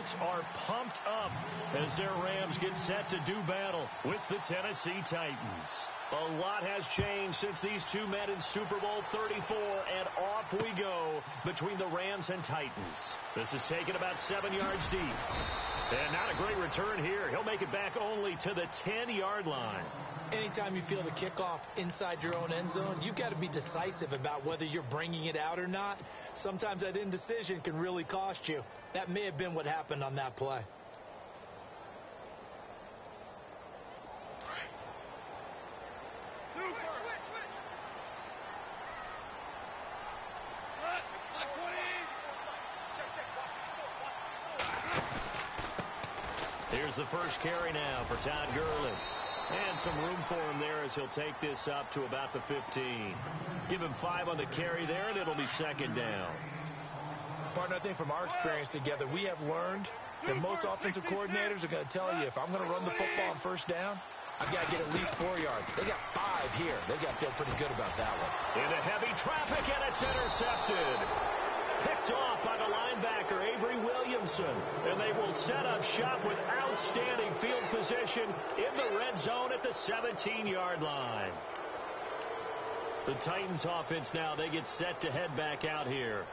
folks are pumped up as their Rams get set to do battle with the Tennessee Titans. A lot has changed since these two met in Super Bowl 34, and off we go between the Rams and Titans. This is taken about 7 yards deep. And not a great return here. He'll make it back only to the 10-yard line. Anytime you feel the kickoff inside your own end zone, you've got to be decisive about whether you're bringing it out or not. Sometimes that indecision can really cost you. That may have been what happened on that play. Here's the first carry now for Todd Gurley. And some room for him there as he'll take this up to about the 15. Give him 5 on the carry there, and it'll be second down. Partner, I think from our experience together, we have learned that most offensive coordinators are going to tell you, if I'm going to run the football on first down, I've got to get at least 4 yards. They got 5 here. They got to feel pretty good about that one. Into heavy traffic, and it's intercepted. Picked off by the linebacker, Avery Williamson. And they will set up shop with outstanding field position in the red zone at the 17-yard line. The Titans offense now, they get set to head back out here.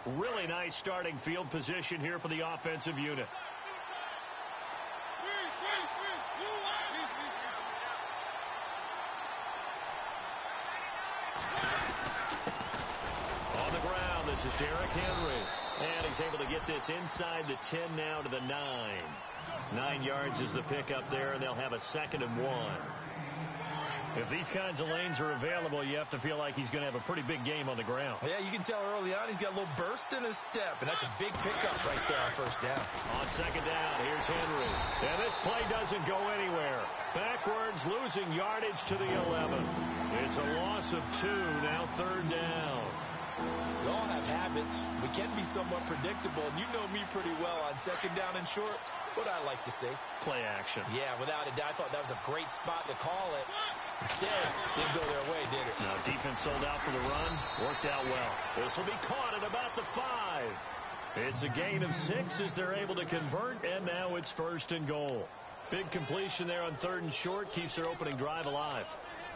Really nice starting field position here for the offensive unit. On the ground, this is Derrick Henry. And he's able to get this inside the 10 now to the 9. 9 yards is the pickup there, and they'll have a 2nd and 1. If these kinds of lanes are available, you have to feel like he's going to have a pretty big game on the ground. Yeah, you can tell early on he's got a little burst in his step, and that's a big pickup right there on first down. On second down, here's Henry. And this play doesn't go anywhere. Backwards, losing yardage to the 11. It's a loss of 2, now 3rd down. We all have habits. We can be somewhat predictable, and you know me pretty well on second down and short. What I like to see. Play action. Yeah, without a doubt. I thought that was a great spot to call it. Instead, didn't go their way, did it? Now, defense sold out for the run. Worked out well. This will be caught at about the 5. It's a gain of 6 as they're able to convert, and now it's 1st and goal. Big completion there on 3rd and short. Keeps their opening drive alive.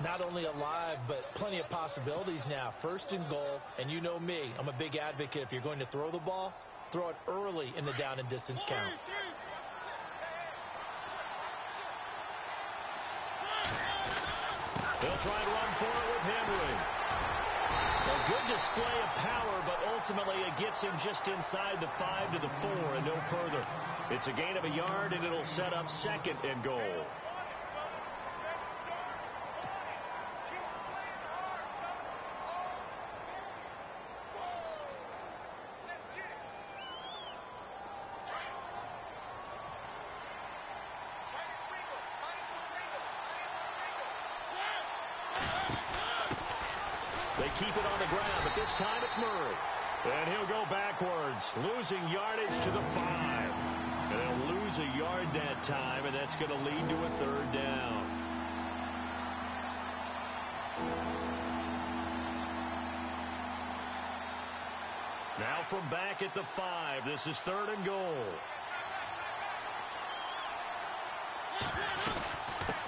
Not only alive, but plenty of possibilities now. 1st and goal, and you know me. I'm a big advocate. If you're going to throw the ball, throw it early in the down and distance count. They'll try and run for it with Henry. A good display of power, but ultimately it gets him just inside the 5 to the 4 and no further. It's a gain of a yard, and it'll set up 2nd and goal. They keep it on the ground, but this time it's Murray. And he'll go backwards, losing yardage to the 5. And they'll lose a yard that time, and that's going to lead to a 3rd down. Now from back at the 5, this is 3rd and goal.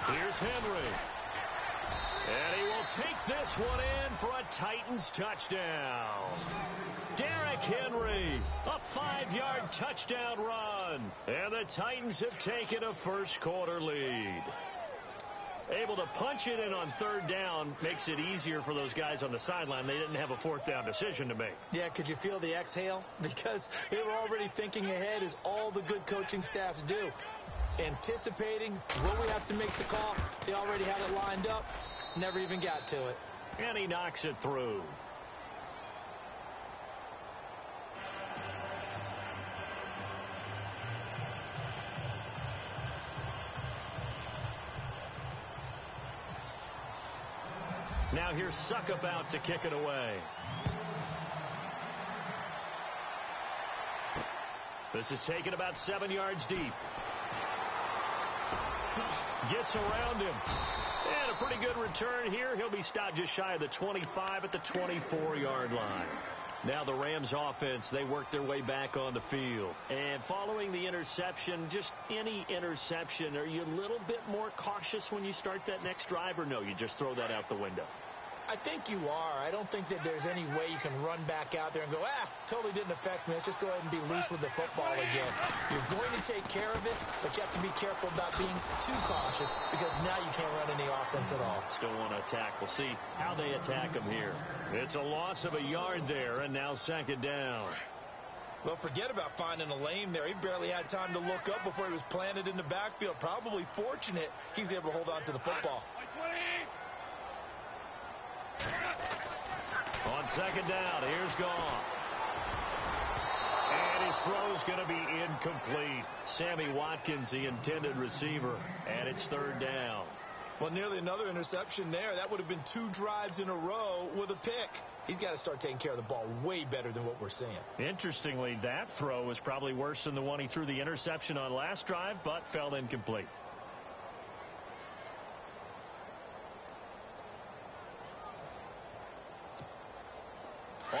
Here's Henry. And he will take this one in for a Titans touchdown. Derrick Henry, a 5-yard touchdown run. And the Titans have taken a first-quarter lead. Able to punch it in on 3rd down makes it easier for those guys on the sideline. They didn't have a 4th down decision to make. Yeah, could you feel the exhale? Because they were already thinking ahead, as all the good coaching staffs do. Anticipating, will we have to make the call? They already had it lined up. Never even got to it. And he knocks it through. Now here's Suckup out to kick it away. This is taken about 7 yards deep. Gets around him. And a pretty good return here. He'll be stopped just shy of the 25 at the 24-yard line. Now the Rams offense, they work their way back on the field. And following the interception, just any interception, are you a little bit more cautious when you start that next drive, or no, you just throw that out the window? I think you are. I don't think that there's any way you can run back out there and go, totally didn't affect me. Let's just go ahead and be loose with the football again. You're going to take care of it, but you have to be careful about being too cautious because now you can't run any offense at all. Still want to attack. We'll see how they attack him here. It's a loss of a yard there, and now second down. Well, forget about finding a lane there. He barely had time to look up before he was planted in the backfield. Probably fortunate he was able to hold on to the football. On second down, here's Goff. And his throw's going to be incomplete. Sammy Watkins, the intended receiver, and it's third down. Well, nearly another interception there. That would have been 2 drives in a row with a pick. He's got to start taking care of the ball way better than what we're seeing. Interestingly, that throw was probably worse than the one he threw the interception on last drive, but fell incomplete.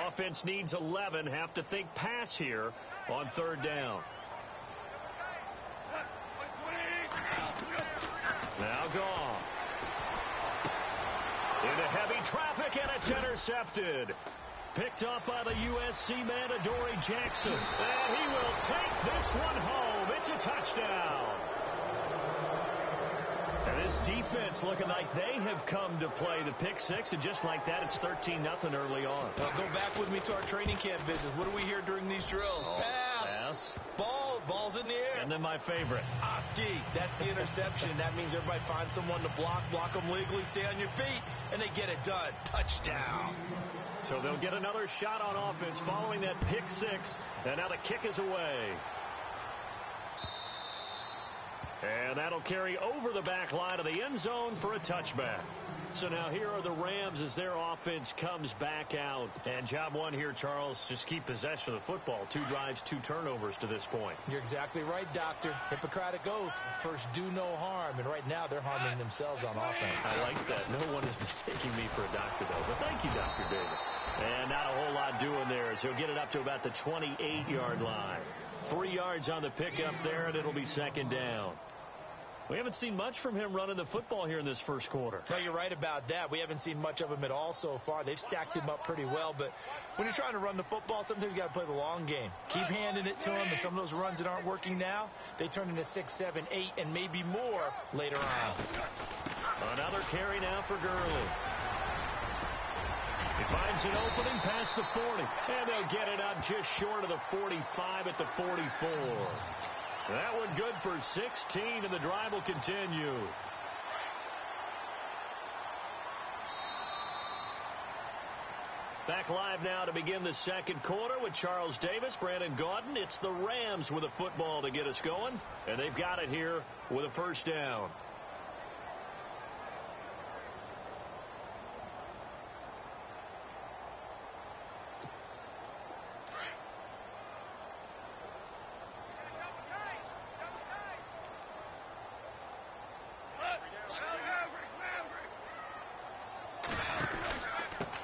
Offense needs 11. Have to think pass here on third down. Now Goff. Into heavy traffic, and it's intercepted. Picked up by the USC man, Adoree Jackson. And he will take this one home. It's a touchdown. And this defense looking like they have come to play the pick six, and just like that, it's 13-0 early on. Well, go back with me to our training camp visits. What do we hear during these drills? Pass. Ball's in the air. And then my favorite. Ski. That's the interception. That means everybody finds someone to block them legally, stay on your feet, and they get it done. Touchdown. So they'll get another shot on offense following that pick six, and now the kick is away. And that'll carry over the back line of the end zone for a touchback. So now here are the Rams as their offense comes back out. And job one here, Charles, just keep possession of the football. 2 drives, 2 turnovers to this point. You're exactly right, Doctor. Hippocratic oath. First, do no harm. And right now, they're harming themselves on offense. I like that. No one is mistaking me for a doctor, though. But thank you, Dr. Davis. And not a whole lot doing there. So he'll get it up to about the 28-yard line. 3 yards on the pickup there, and it'll be second down. We haven't seen much from him running the football here in this first quarter. No, you're right about that. We haven't seen much of him at all so far. They've stacked him up pretty well. But when you're trying to run the football, sometimes you got to play the long game. Keep handing it to him, and some of those runs that aren't working now, they turn into 6, 7, 8, and maybe more later on. Another carry now for Gurley. He finds an opening past the 40, and they'll get it up just short of the 45 at the 44. That one good for 16, and the drive will continue. Back live now to begin the second quarter with Charles Davis, Brandon Gaudin. It's the Rams with a football to get us going, and they've got it here with a first down.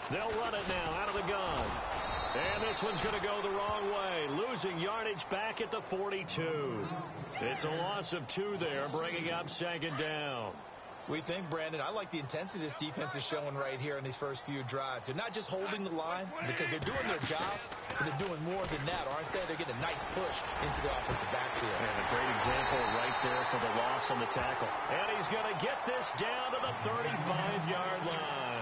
They'll run it now out of the gun. And this one's going to go the wrong way. Losing yardage back at the 42. It's a loss of 2 there, bringing up second down. We think, Brandon, I like the intensity this defense is showing right here in these first few drives. They're not just holding the line because they're doing their job, but they're doing more than that, aren't they? They're getting a nice push into the offensive backfield. And a great example right there for the loss on the tackle. And he's going to get this down to the 35-yard line.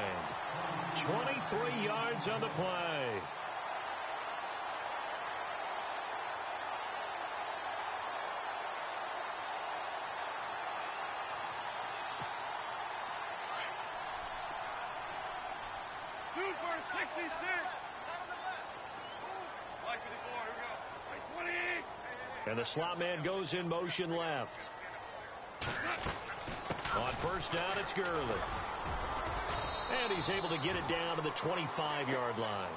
23 yards on the play. And the slot man goes in motion left. On first down, it's Gurley. And he's able to get it down to the 25-yard line.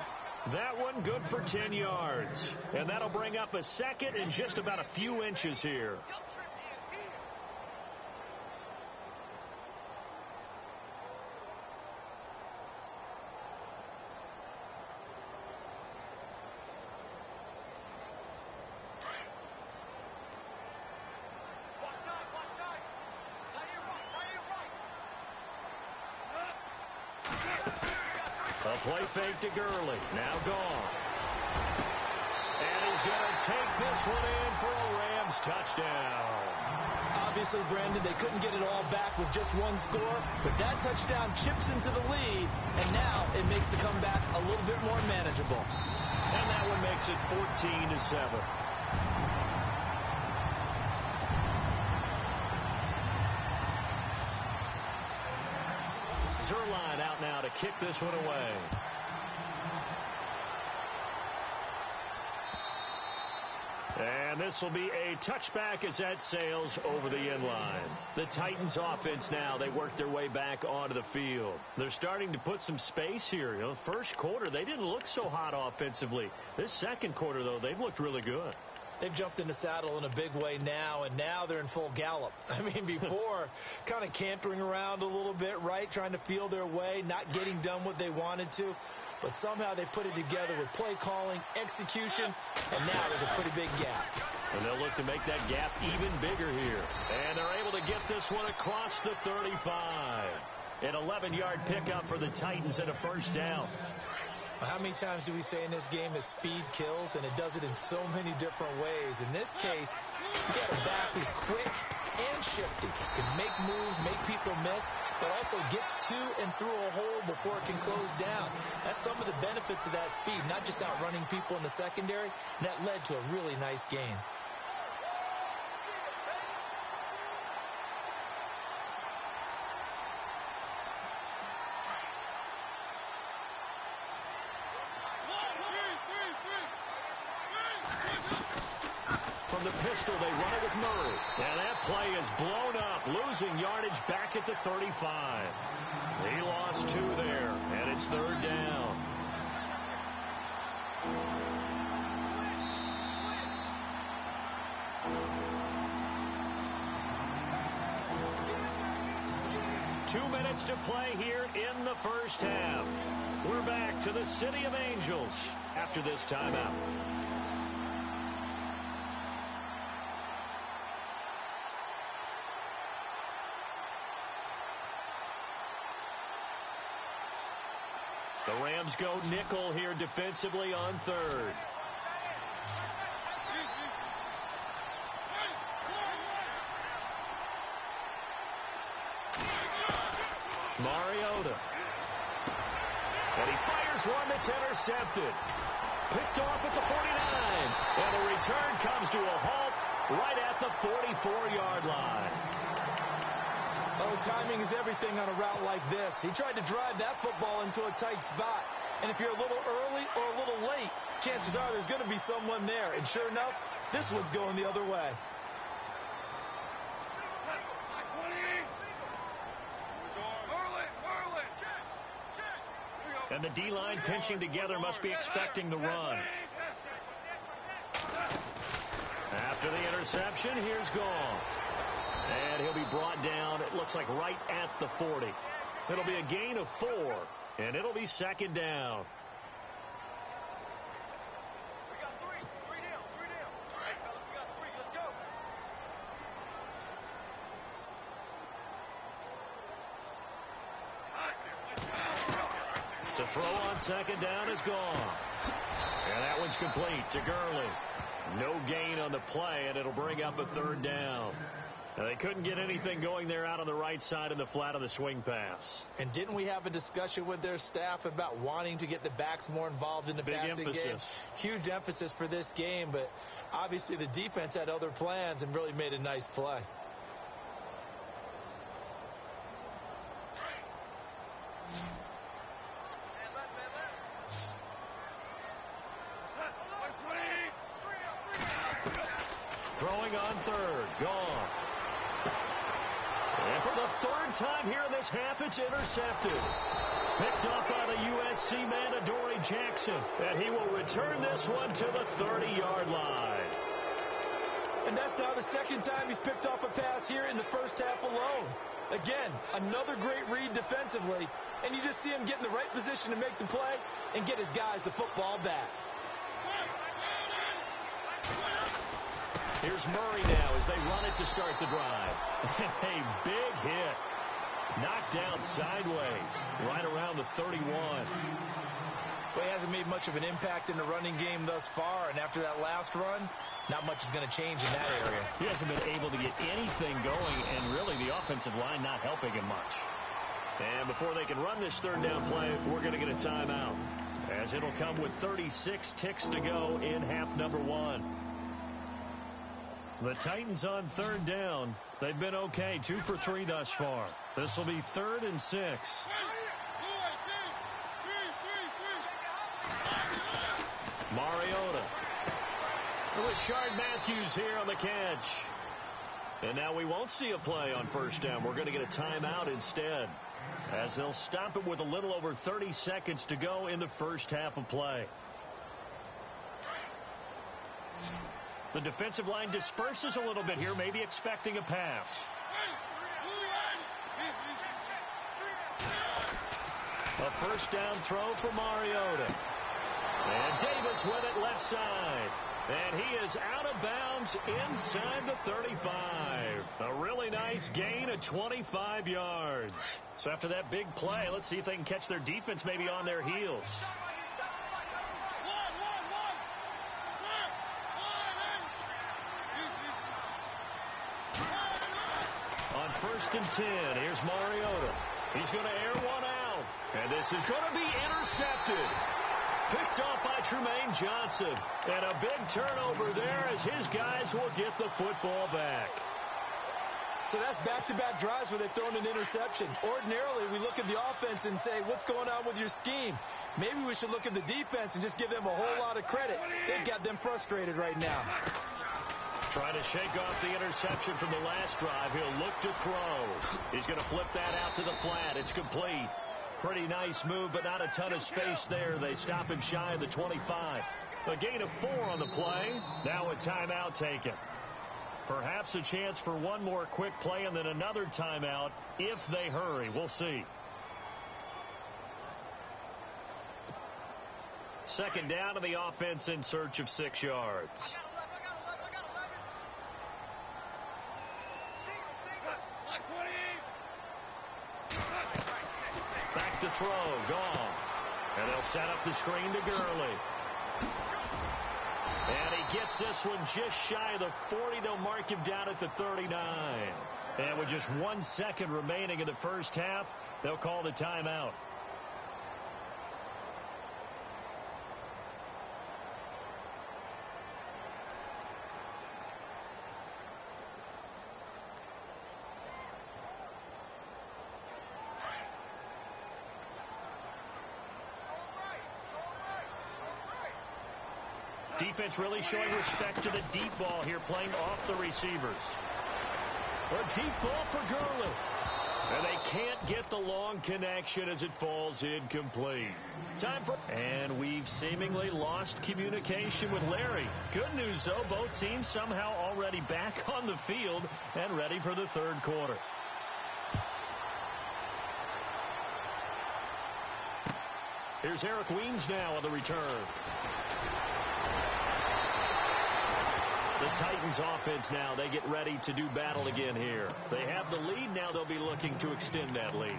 That one good for 10 yards. And that'll bring up a second and just about a few inches here. A play fake to Gurley. Now gone. And he's going to take this one in for a Rams touchdown. Obviously, Brandon, they couldn't get it all back with just one score, but that touchdown chips into the lead, and now it makes the comeback a little bit more manageable. And that one makes it 14-7. Zerline out now to kick this one away. And this will be a touchback as that sails over the end line. The Titans offense now, they work their way back onto the field. They're starting to put some space here. You know, first quarter, they didn't look so hot offensively. This second quarter, though, they've looked really good. They've jumped in the saddle in a big way now, and now they're in full gallop. I mean, before, kind of cantering around a little bit, right, trying to feel their way, not getting done what they wanted to. But somehow they put it together with play calling, execution, and now there's a pretty big gap. And they'll look to make that gap even bigger here. And they're able to get this one across the 35. An 11-yard pickup for the Titans and a first down. How many times do we say in this game that speed kills, and it does it in so many different ways? In this case, you got a back who's quick and shifty, can make moves, make people miss, but also gets to and through a hole before it can close down. That's some of the benefits of that speed, not just outrunning people in the secondary, and that led to a really nice gain. From the pistol, they run it with Murray. And that play is blown up, losing yardage back at the 35. He lost 2 there, and it's third down. Two minutes to play here in the first half. We're back to the City of Angels after this timeout. The Rams go nickel here defensively on third. Mariota. And he fires one that's intercepted. Picked off at the 49. And the return comes to a halt right at the 44-yard line. Oh, timing is everything on a route like this. He tried to drive that football into a tight spot. And if you're a little early or a little late, chances are there's going to be someone there. And sure enough, this one's going the other way. And the D-line pinching together must be expecting the run. After the interception, here's Goff. And he'll be brought down, it looks like right at the 40. It'll be a gain of 4, and it'll be second down. We got 3 down. All right, fellas, we got 3. Let's go. To throw on second down is gone. And that one's complete to Gurley. No gain on the play, and it'll bring up a third down. They couldn't get anything going there out on the right side of the flat of the swing pass. And didn't we have a discussion with their staff about wanting to get the backs more involved in the passing game? Huge emphasis for this game, but obviously the defense had other plans and really made a nice play. Throwing on third. Gone. And for the third time here in this half, it's intercepted. Picked off by the USC man, Adoree Jackson. And he will return this one to the 30-yard line. And that's now the second time he's picked off a pass here in the first half alone. Again, another great read defensively, and you just see him get in the right position to make the play and get his guys the football back. Here's Murray now as they run it to start the drive. A big hit. Knocked down sideways, right around the 31. Well, he hasn't made much of an impact in the running game thus far, and after that last run, not much is going to change in that area. He hasn't been able to get anything going, and really the offensive line not helping him much. And before they can run this third down play, we're going to get a timeout, as it'll come with 36 ticks to go in half number one. The Titans on third down. They've been okay, 2 for 3 thus far. This will be 3rd and 6. Mariota. Rashard Matthews here on the catch. And now we won't see a play on first down. We're going to get a timeout instead, as they'll stop it with a little over 30 seconds to go in the first half of play. The defensive line disperses a little bit here, maybe expecting a pass. A first down throw for Mariota. And Davis with it left side. And he is out of bounds inside the 35. A really nice gain of 25 yards. So after that big play, let's see if they can catch their defense maybe on their heels. On 1st and 10, here's Mariota. He's going to air one out. And this is going to be intercepted. Picked off by Trumaine Johnson. And a big turnover there as his guys will get the football back. So that's back-to-back drives where they've thrown an interception. Ordinarily, we look at the offense and say, what's going on with your scheme? Maybe we should look at the defense and just give them a whole lot of credit. They've got them frustrated right now. Trying to shake off the interception from the last drive. He'll look to throw. He's going to flip that out to the flat. It's complete. Pretty nice move, but not a ton of space there. They stop him shy of the 25. A gain of 4 on the play. Now a timeout taken. Perhaps a chance for one more quick play and then another timeout if they hurry. We'll see. Second down to the offense in search of 6 yards. Back to throw, gone. And they'll set up the screen to Gurley. And he gets this one just shy of the 40. They'll mark him down at the 39. And with just 1 second remaining in the first half, they'll call the timeout. Defense really showing respect to the deep ball here, playing off the receivers. A deep ball for Gurley. And they can't get the long connection as it falls incomplete. Time for... And we've seemingly lost communication with Larry. Good news, though, both teams somehow already back on the field and ready for the third quarter. Here's Eric Weems now on the return. The Titans offense now, they get ready to do battle again here. They have the lead. Now they'll be looking to extend that lead.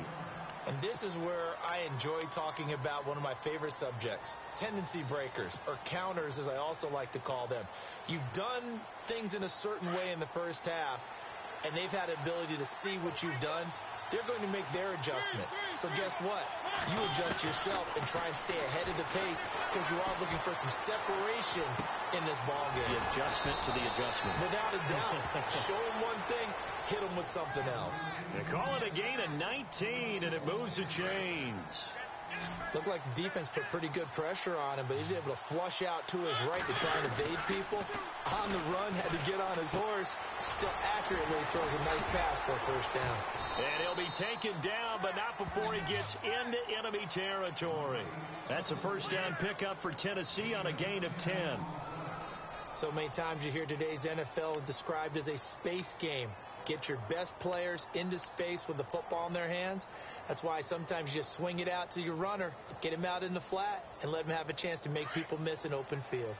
And this is where I enjoy talking about one of my favorite subjects, tendency breakers, or counters as I also like to call them. You've done things in a certain way in the first half, and they've had the ability to see what you've done. They're going to make their adjustments. So guess what? You adjust yourself and try and stay ahead of the pace because you are looking for some separation in this ball game. The adjustment to the adjustment. Without a doubt. Show them one thing, hit them with something else. They call it a gain of 19, and it moves the chains. Looked like the defense put pretty good pressure on him, but he's able to flush out to his right to try and evade people. On the run, had to get on his horse. Still accurately throws a nice pass for a first down. And he'll be taken down, but not before he gets into enemy territory. That's a first down pickup for Tennessee on a gain of 10. So many times you hear today's NFL described as a space game. Get your best players into space with the football in their hands. That's why sometimes you just swing it out to your runner, get him out in the flat, and let him have a chance to make people miss an open field.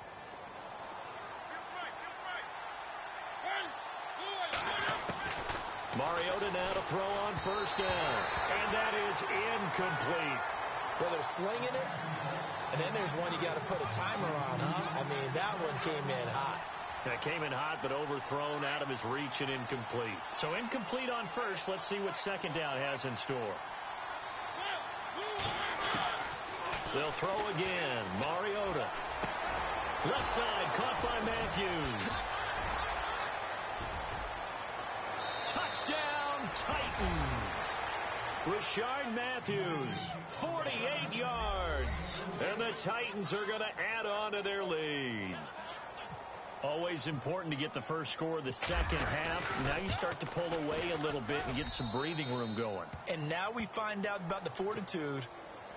Mariota now to throw on first down. And that is incomplete. Well, they're slinging it, and then there's one you got to put a timer on, huh? I mean, that one came in hot. That came in hot, but overthrown out of his reach and incomplete. So incomplete on first. Let's see what second down has in store. They'll throw again. Mariota. Left side, caught by Matthews. Touchdown, Titans. Rashard Matthews, 48 yards. And the Titans are going to add on to their lead. Always important to get the first score of the second half. Now you start to pull away a little bit and get some breathing room going. And now we find out about the fortitude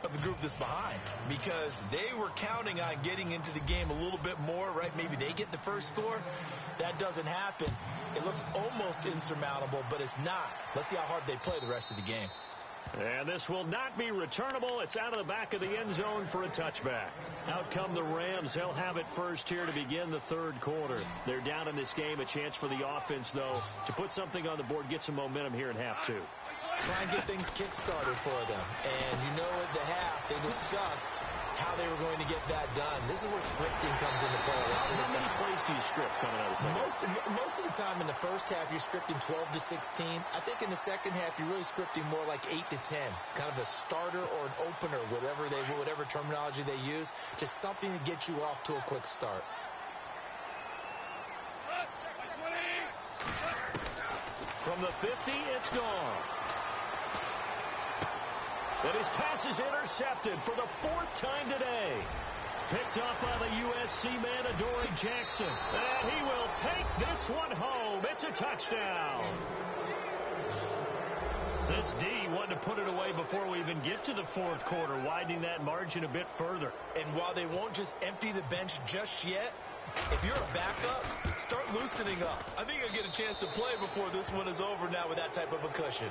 of the group that's behind, because they were counting on getting into the game a little bit more, right? Maybe they get the first score. That doesn't happen. It looks almost insurmountable, but it's not. Let's see how hard they play the rest of the game. And this will not be returnable. It's out of the back of the end zone for a touchback. Out come the Rams. They'll have it first here to begin the third quarter. They're down in this game. A chance for the offense, though, to put something on the board, get some momentum here in half two. Try and get things kick-started for them. And you know at the half, they discussed how they were going to get that done. This is where scripting comes into play a lot of the time. How many plays do you script coming out of the second? Most of the time in the first half, you're scripting 12 to 16. I think in the second half, you're really scripting more like 8 to 10. Kind of a starter or an opener, whatever terminology they use, just something to get you off to a quick start. From the 50, it's gone. And his pass is intercepted for the fourth time today. Picked off by the USC man, Adoree Jackson. And he will take this one home. It's a touchdown. This D wanted to put it away before we even get to the fourth quarter, widening that margin a bit further. And while they won't just empty the bench just yet, if you're a backup, start loosening up. I think you'll get a chance to play before this one is over now with that type of a cushion.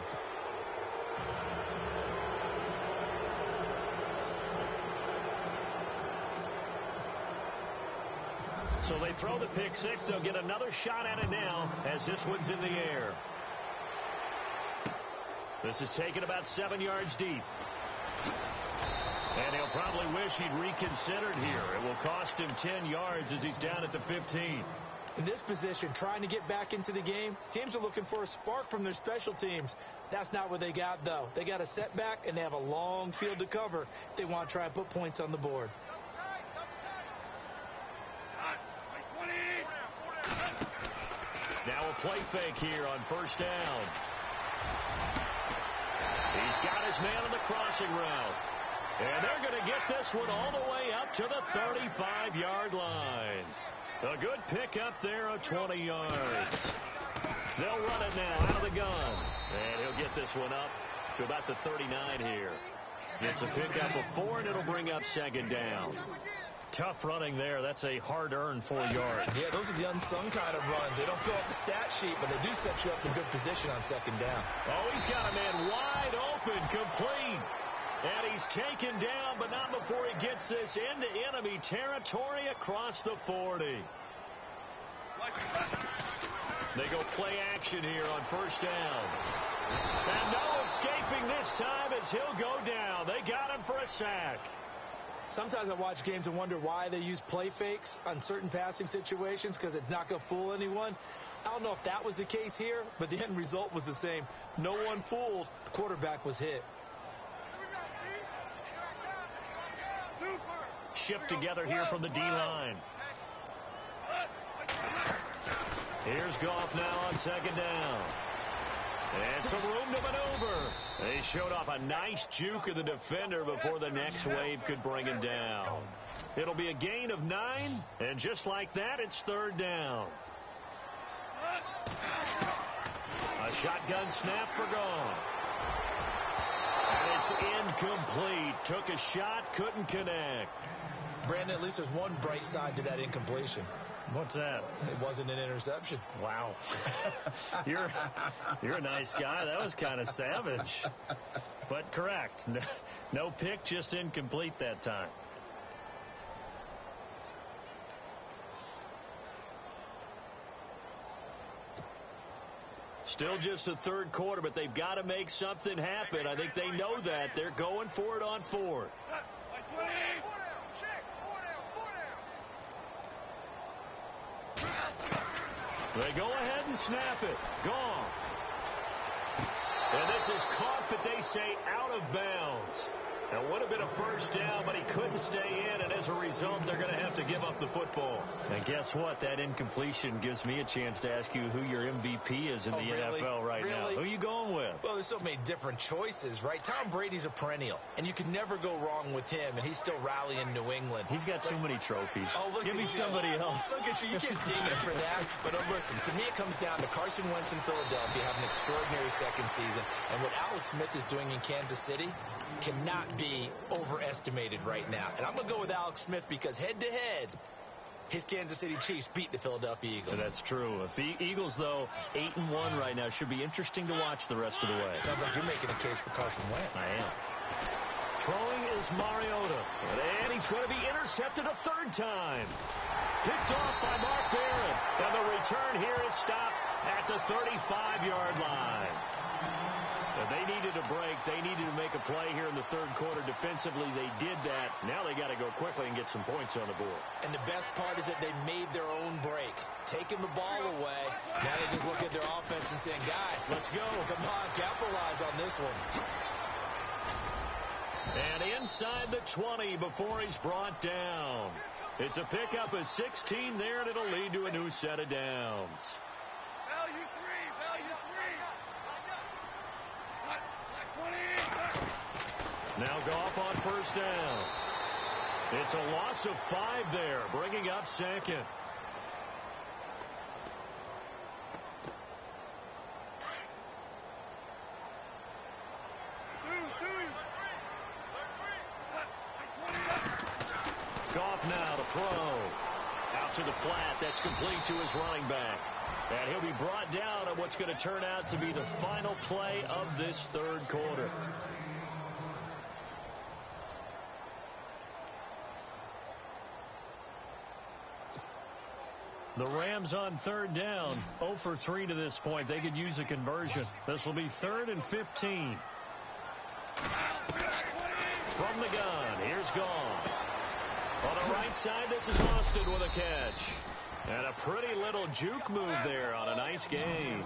So they throw the pick six. They'll get another shot at it now as this one's in the air. This is taken about 7 yards deep. And he'll probably wish he'd reconsidered here. It will cost him 10 yards as he's down at the 15. In this position, trying to get back into the game, teams are looking for a spark from their special teams. That's not what they got, though. They got a setback, and they have a long field to cover if they want to try and put points on the board. Now a play fake here on first down. He's got his man on the crossing route. And they're going to get this one all the way up to the 35-yard line. A good pickup there of 20 yards. They'll run it now out of the gun. And he'll get this one up to about the 39 here. It's a pickup of 4, and it'll bring up second down. Tough running there. That's a hard-earned 4 yards. Yeah, those are the unsung kind of runs. They don't fill up the stat sheet, but they do set you up in good position on second down. Oh, he's got a man wide open, complete. And he's taken down, but not before he gets this into enemy territory across the 40. They go play action here on first down. And no escaping this time as he'll go down. They got him for a sack. Sometimes I watch games and wonder why they use play fakes on certain passing situations, because it's not going to fool anyone. I don't know if that was the case here, but the end result was the same. No one fooled. The quarterback was hit. Shift together here from the D-line. Here's Goff now on second down. And some room to maneuver. They showed off a nice juke of the defender before the next wave could bring him down. It'll be a gain of 9, and just like that, it's third down. A shotgun snap for gone. And it's incomplete. Took a shot, couldn't connect. Brandon, at least there's one bright side to that incompletion. What's that? It wasn't an interception. Wow. You're a nice guy. That was kind of savage. But correct. No pick, just incomplete that time. Still just the third quarter, but they've got to make something happen. I think they know that. They're going for it on fourth. They go ahead and snap it. Gone. And this is caught, but they say out of bounds. That would have been a first down, but he couldn't stay in, and as a result, they're going to have to give up the football. And guess what? That incompletion gives me a chance to ask you who your MVP is in the NFL right now. Who are you going with? Well, there's so many different choices, right? Tom Brady's a perennial, and you can never go wrong with him, and he's still rallying New England. He's got too many trophies. Oh, give me somebody else. Look at you. You can't ding him for that. But listen, to me it comes down to Carson Wentz in Philadelphia having an extraordinary second season, and what Alex Smith is doing in Kansas City cannot be overestimated right now. And I'm going to go with Alex Smith because head-to-head, his Kansas City Chiefs beat the Philadelphia Eagles. That's true. If the Eagles, though, 8-1 right now, should be interesting to watch the rest of the way. Sounds like you're making a case for Carson Wentz. I am. Throwing is Mariota. And he's going to be intercepted a third time. Picked off by Mark Barron. And the return here is stopped at the 35-yard line. They needed a break. They needed to make a play here in the third quarter. Defensively, they did that. Now they got to go quickly and get some points on the board. And the best part is that they made their own break. Taking the ball away. Now they just look at their offense and saying, guys, let's go. Come on, capitalize on this one. And inside the 20 before he's brought down. It's a pickup of 16 there, and it'll lead to a new set of downs. Value three. Now Goff on first down. It's a loss of 5 there, bringing up second. Goff now to throw. Out to the flat. That's complete to his running back. And he'll be brought down at what's going to turn out to be the final play of this third quarter. The Rams on third down, 0 for 3 to this point. They could use a conversion. This will be 3rd and 15. From the gun, here's Gone. On the right side, this is Austin with a catch. And a pretty little juke move there on a nice game.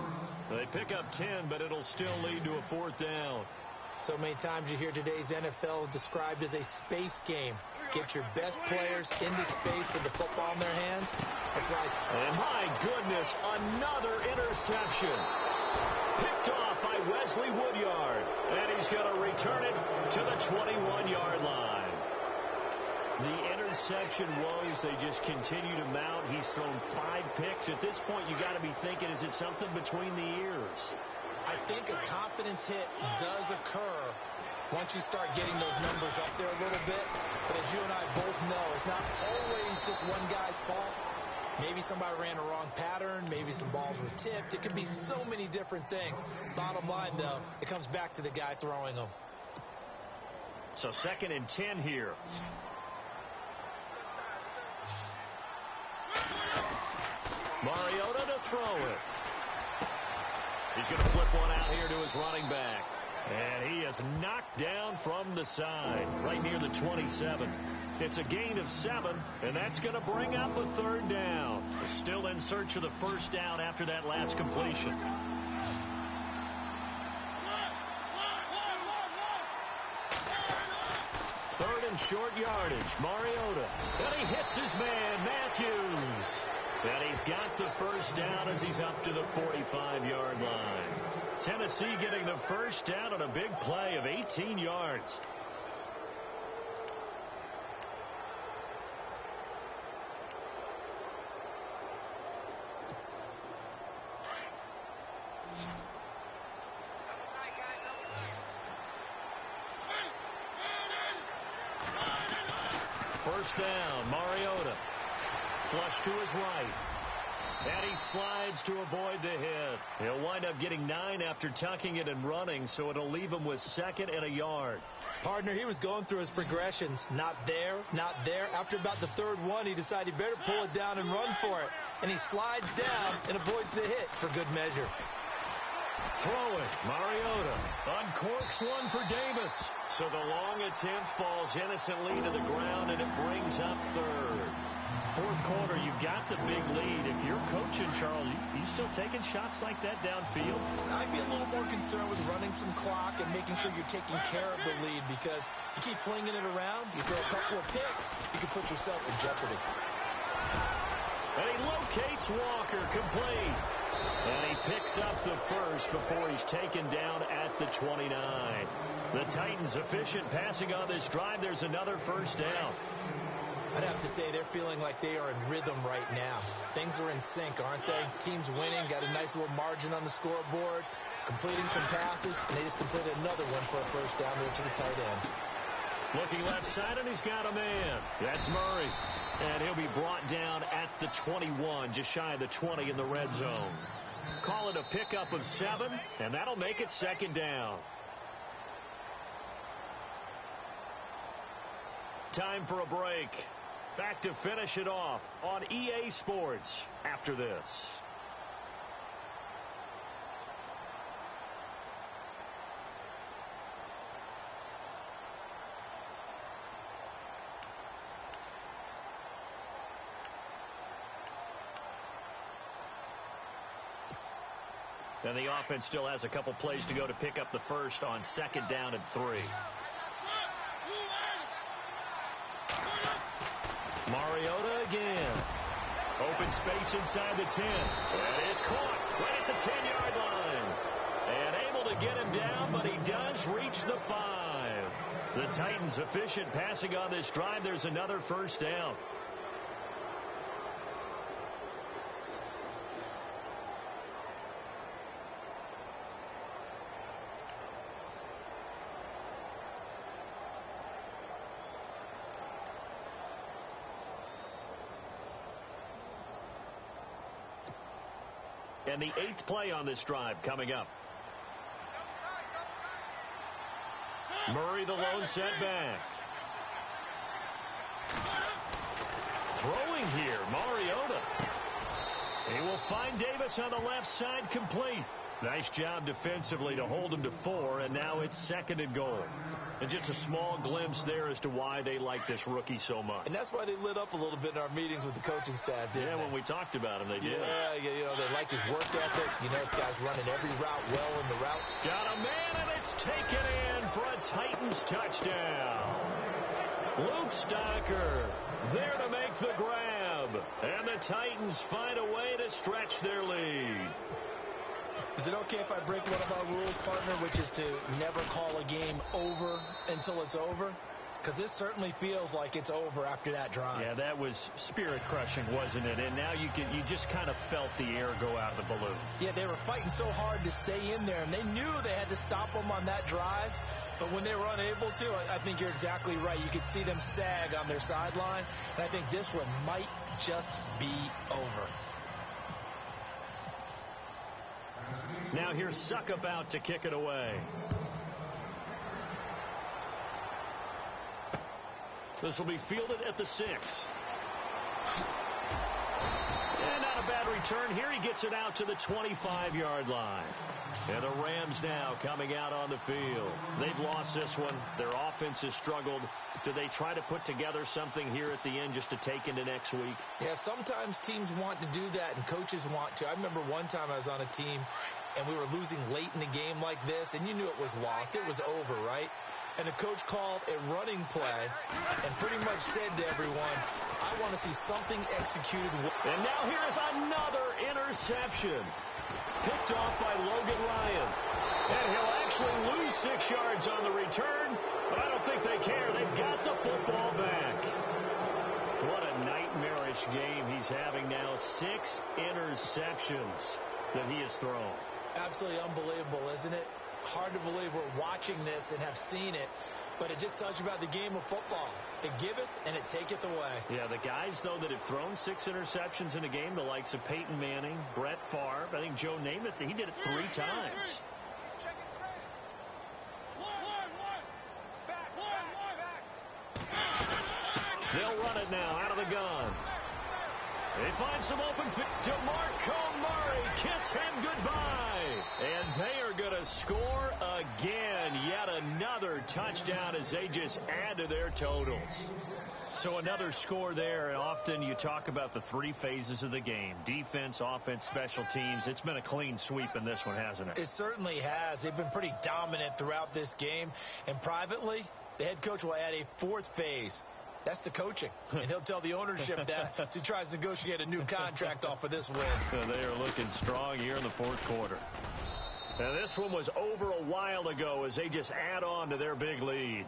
They pick up 10, but it'll still lead to a 4th down. So many times you hear today's NFL described as a space game. Get your best players into space with the football in their hands. That's why. And my goodness, another interception. Picked off by Wesley Woodyard. And he's going to return it to the 21-yard line. The interception woes, they just continue to mount. He's thrown 5 picks. At this point, you got to be thinking, is it something between the ears? I think a confidence hit does occur once you start getting those numbers up there a little bit. But as you and I both know, it's not always just one guy's fault. Maybe somebody ran a wrong pattern. Maybe some balls were tipped. It could be so many different things. Bottom line, though, it comes back to the guy throwing them. So 2nd and 10 here. Mariota to throw it. He's going to flip one out here to his running back. And he is knocked down from the side, right near the 27. It's a gain of 7, and that's going to bring up a 3rd down. They're still in search of the first down after that last completion. Third and short yardage. Mariota. And he hits his man, Matthews. And he's got the first down as he's up to the 45-yard line. Tennessee getting the first down on a big play of 18 yards. First down, Mariota. Flush to his right. And he slides to avoid the hit. He'll wind up getting 9 after tucking it and running, so it'll leave him with 2nd and a yard. Partner, he was going through his progressions. Not there, not there. After about the 3rd one, he decided he better pull it down and run for it. And he slides down and avoids the hit for good measure. Throwing, Mariota uncorks one for Davis. So the long attempt falls innocently to the ground, and it brings up 3rd. 4th quarter, you've got the big lead. If you're coaching, Charles, you still taking shots like that downfield? I'd be a little more concerned with running some clock and making sure you're taking care of the lead, because you keep flinging it around, you throw a couple of picks, you can put yourself in jeopardy. And he locates Walker, complete. And he picks up the first before he's taken down at the 29. The Titans efficient passing on this drive. There's another first down. I'd have to say they're feeling like they are in rhythm right now. Things are in sync, aren't they? Team's winning, got a nice little margin on the scoreboard, completing some passes, and they just completed another one for a first down there to the tight end. Looking left side, and he's got a man. That's Murray. And he'll be brought down at the 21, just shy of the 20 in the red zone. Call it a pickup of 7, and that'll make it 2nd down. Time for a break. Back to finish it off on EA Sports after this. And the offense still has a couple plays to go to pick up the first on 2nd down and 3. Mariota again. Open space inside the 10. And is caught right at the 10-yard line. And able to get him down, but he does reach the 5. The Titans efficient passing on this drive. There's another first down. And the 8th play on this drive coming up. Murray the lone setback. Throwing here, Mariota. He will find Davis on the left side, complete. Nice job defensively to hold him to 4, and now it's 2nd and goal. And just a small glimpse there as to why they like this rookie so much. And that's why they lit up a little bit in our meetings with the coaching staff, didn't they? When we talked about him, they did. Yeah, you know, they like his work ethic. You know, this guy's running every route well in the route. Got a man, and it's taken in for a Titans touchdown. Luke Stocker there to make the grab. And the Titans find a way to stretch their lead. Is it okay if I break one of our rules, partner, which is to never call a game over until it's over? Because this certainly feels like it's over after that drive. Yeah, that was spirit-crushing, wasn't it? And now you just kind of felt the air go out of the balloon. Yeah, they were fighting so hard to stay in there, and they knew they had to stop them on that drive. But when they were unable to, I think you're exactly right. You could see them sag on their sideline, and I think this one might just be over. Now here's Suckup out to kick it away. This will be fielded at the 6. And not a bad return here. He gets it out to the 25-yard line. And the Rams now coming out on the field. They've lost this one. Their offense has struggled. Do they try to put together something here at the end just to take into next week? Yeah, sometimes teams want to do that and coaches want to. I remember one time I was on a team and we were losing late in the game like this, and you knew it was lost. It was over, right? and the coach called a running play and pretty much said to everyone, I want to see something executed. And now here's another interception. Picked off by Logan Ryan. And he'll actually lose 6 yards on the return, but I don't think they care. They've got the football back. What a nightmarish game he's having now. 6 interceptions that he has thrown. Absolutely unbelievable, isn't it? Hard to believe we're watching this and have seen it, but it just tells you about the game of football. It giveth and it taketh away. Yeah, the guys, though, that have thrown 6 interceptions in a game, the likes of Peyton Manning, Brett Favre, I think Joe Namath, he did it 3 times. They'll run it now out of the gun. They find some open field. DeMarco Murray, kiss him goodbye. And they are going to score again. Yet another touchdown as they just add to their totals. So another score there. And often you talk about the 3 phases of the game. Defense, offense, special teams. It's been a clean sweep in this one, hasn't it? It certainly has. They've been pretty dominant throughout this game. And privately, the head coach will add a 4th phase. That's the coaching. And he'll tell the ownership that as he tries to negotiate a new contract off of this win. They are looking strong here in the 4th quarter. Now, this one was over a while ago as they just add on to their big lead.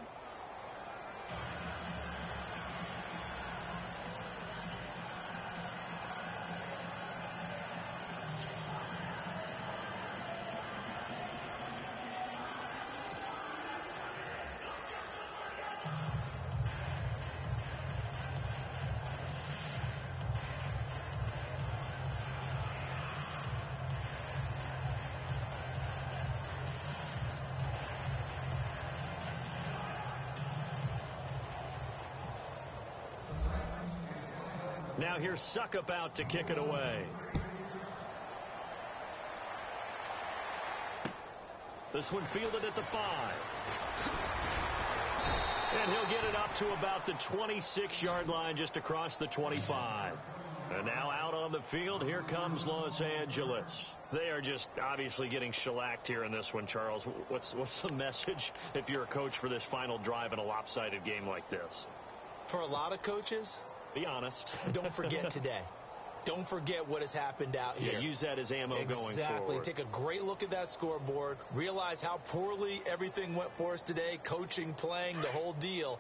Now here's Suckup out to kick it away. This one fielded at the 5. And he'll get it up to about the 26-yard line, just across the 25. And now out on the field, here comes Los Angeles. They are just obviously getting shellacked here in this one, Charles. What's the message if you're a coach for this final drive in a lopsided game like this? For a lot of coaches, be honest. Don't forget today. Don't forget what has happened out here. Yeah, use that as ammo going forward. Exactly. Take a great look at that scoreboard. Realize how poorly everything went for us today. Coaching, playing, the whole deal.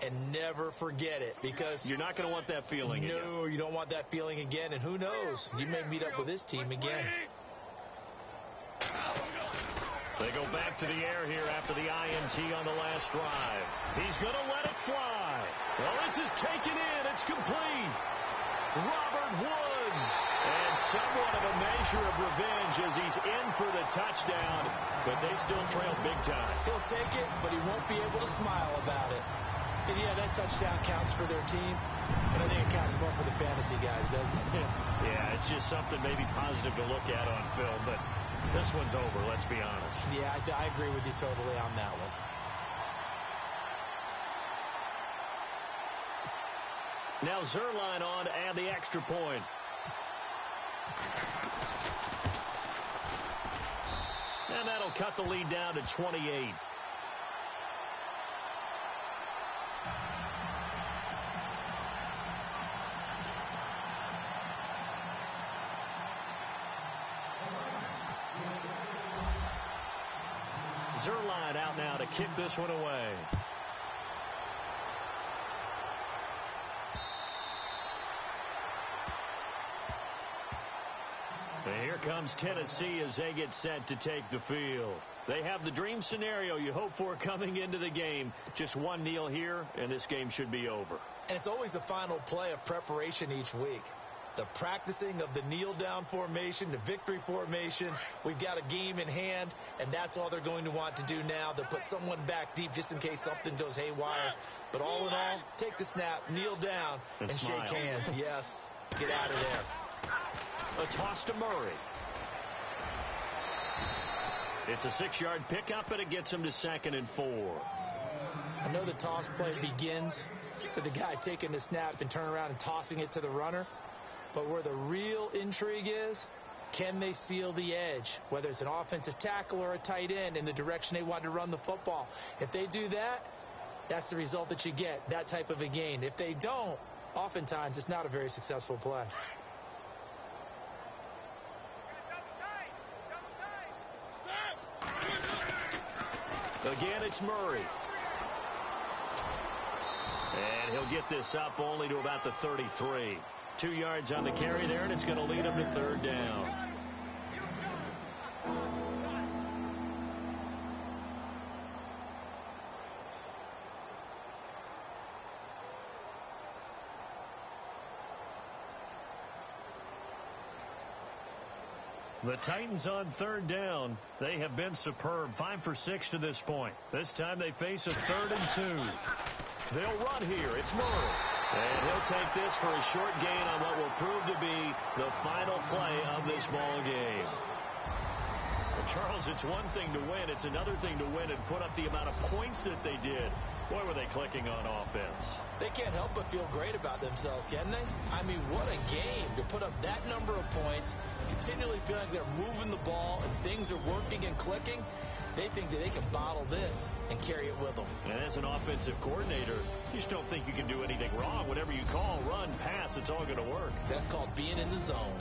And never forget it, because you're not going to want that feeling again. No, you don't want that feeling again. And who knows? You may meet up with this team again. They go back to the air here after the INT on the last drive. He's going to let it fly. Well, this is taken in. It's complete. Robert Woods. And somewhat of a measure of revenge as he's in for the touchdown, but they still trail big time. He'll take it, but he won't be able to smile about it. And, yeah, that touchdown counts for their team, but I think it counts more for the fantasy guys, doesn't it? Yeah, it's just something maybe positive to look at on film, but this one's over, let's be honest. Yeah, I agree with you totally on that one. Now Zerline on to add the extra point. And that'll cut the lead down to 28. Zerline out now to kick this one away. And here comes Tennessee as they get set to take the field. They have the dream scenario you hope for coming into the game. Just one kneel here, and this game should be over. And it's always the final play of preparation each week. The practicing of the kneel-down formation, the victory formation. We've got a game in hand, and that's all they're going to want to do now. They'll put someone back deep just in case something goes haywire. But all in all, take the snap, kneel down, and shake hands. Yes, get out of there. A toss to Murray. It's a 6-yard pickup, and it gets him to 2nd and 4. I know the toss play begins with the guy taking the snap and turning around and tossing it to the runner. But where the real intrigue is Can they seal the edge, whether it's an offensive tackle or a tight end, in the direction they want to run the football? If they do that, that's the result that you get, that type of a gain. If they don't, oftentimes it's not a very successful play. Again, it's Murray. And he'll get this up only to about the 33. 2 yards on the carry there, and it's going to lead him to third down. The Titans on third down. They have been superb. 5 for 6 to this point. This time they face a 3rd and 2. They'll run here. It's Murray. And he'll take this for a short gain on what will prove to be the final play of this ball game. Well, Charles, it's one thing to win. It's another thing to win and put up the amount of points that they did. Boy, were they clicking on offense. They can't help but feel great about themselves, can they? I mean, what a game to put up that number of points, continually feeling like they're moving the ball and things are working and clicking. They think that they can bottle this and carry it with them. And as an offensive coordinator, you just don't think you can do anything wrong. Whatever you call, run, pass, it's all going to work. That's called being in the zone.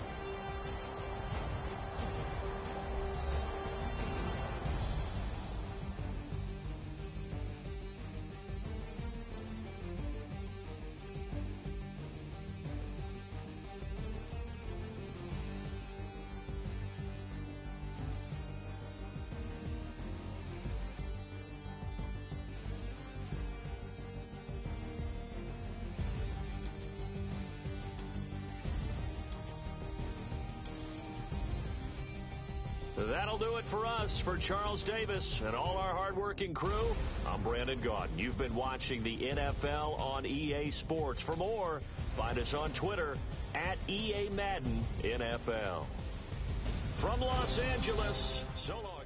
That'll do it for us. For Charles Davis and all our hardworking crew, I'm Brandon Gaudin. You've been watching the NFL on EA Sports. For more, find us on Twitter at EA Madden NFL. From Los Angeles, so long.